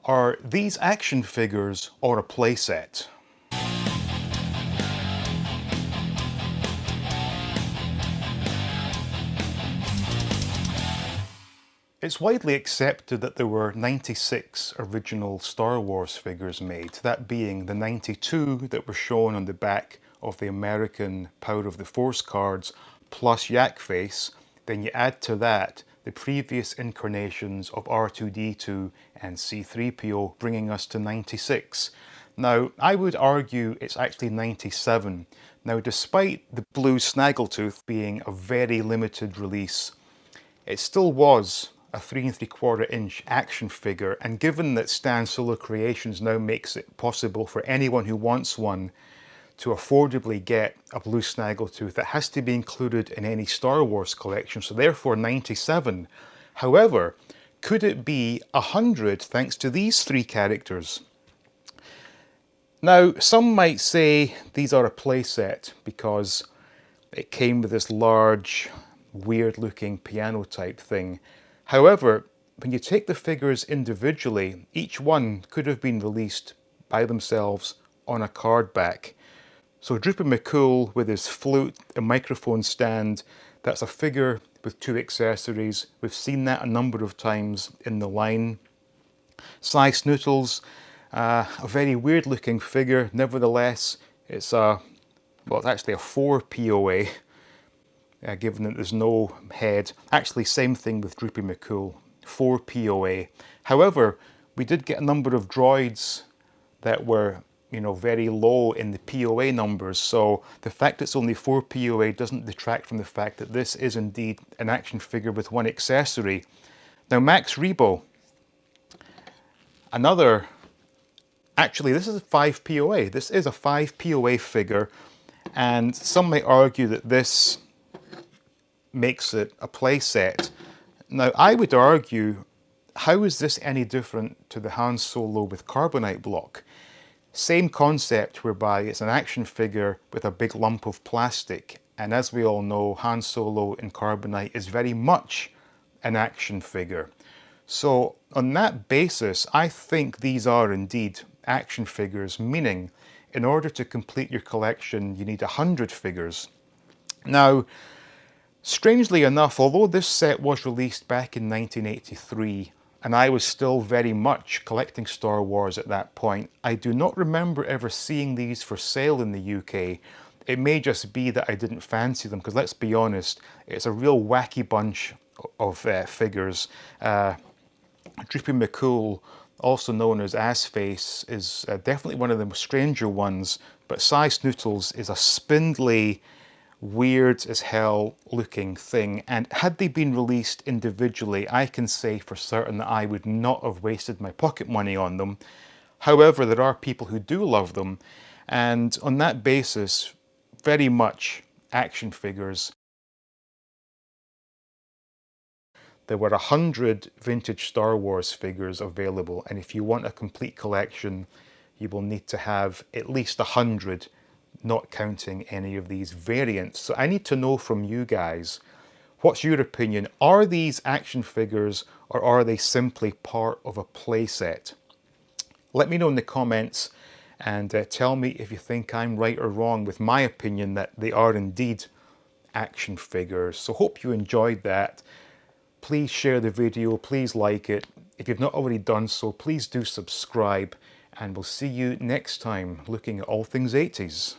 Are these action figures or a playset? It's widely accepted that there were 96 original Star Wars figures made, that being the 92 that were shown on the back of the American Power of the Force cards, plus Yak Face. Then you add to that the previous incarnations of R2-D2 and C-3PO, bringing us to 96. Now, I would argue it's actually 97. Now, despite the blue snaggletooth being a very limited release, it still was a 3 3/4 inch action figure, and given that Stan Solo Creations now makes it possible for anyone who wants one to affordably get a blue snaggletooth, that has to be included in any Star Wars collection, so therefore 97. However, could it be 100 thanks to these three characters? Now, some might say these are a playset because it came with this large, weird looking piano type thing. However, when you take the figures individually, each one could have been released by themselves on a card back. So Droopy McCool with his flute and microphone stand, that's a figure with two accessories. We've seen that a number of times in the line. Sly Snootles, a very weird looking figure. Nevertheless, it's it's actually a 4 POA. Given that there's no head. Actually, same thing with Droopy McCool, 4 POA. However, we did get a number of droids that were, very low in the POA numbers, so the fact it's only 4 POA doesn't detract from the fact that this is indeed an action figure with one accessory. Now, Max Rebo, actually this is a 5 POA. This is a 5 POA figure, and some may argue that this makes it a playset. Now, I would argue, how is this any different to the Han Solo with Carbonite block? Same concept, whereby it's an action figure with a big lump of plastic, and as we all know, Han Solo in Carbonite is very much an action figure. So on that basis, I think these are indeed action figures, meaning in order to complete your collection, you need 100 figures. Now, strangely enough, although this set was released back in 1983, and I was still very much collecting Star Wars at that point, I do not remember ever seeing these for sale in the UK. It may just be that I didn't fancy them, because let's be honest, it's a real wacky bunch of figures. Droopy McCool, also known as Assface, is definitely one of the stranger ones, but Sly Snootles is a spindly, weird as hell looking thing, and had they been released individually, I can say for certain that I would not have wasted my pocket money on them. However, there are people who do love them, and on that basis, very much action figures. There were 100 vintage Star Wars figures available, and if you want a complete collection, you will need to have at least 100, not counting any of these variants. So I need to know from you guys, what's your opinion? Are these action figures, or are they simply part of a playset? Let me know in the comments, and tell me if you think I'm right or wrong with my opinion that they are indeed action figures. So hope you enjoyed that. Please share the video, please like it. If you've not already done so, please do subscribe, and we'll see you next time looking at all things 80s.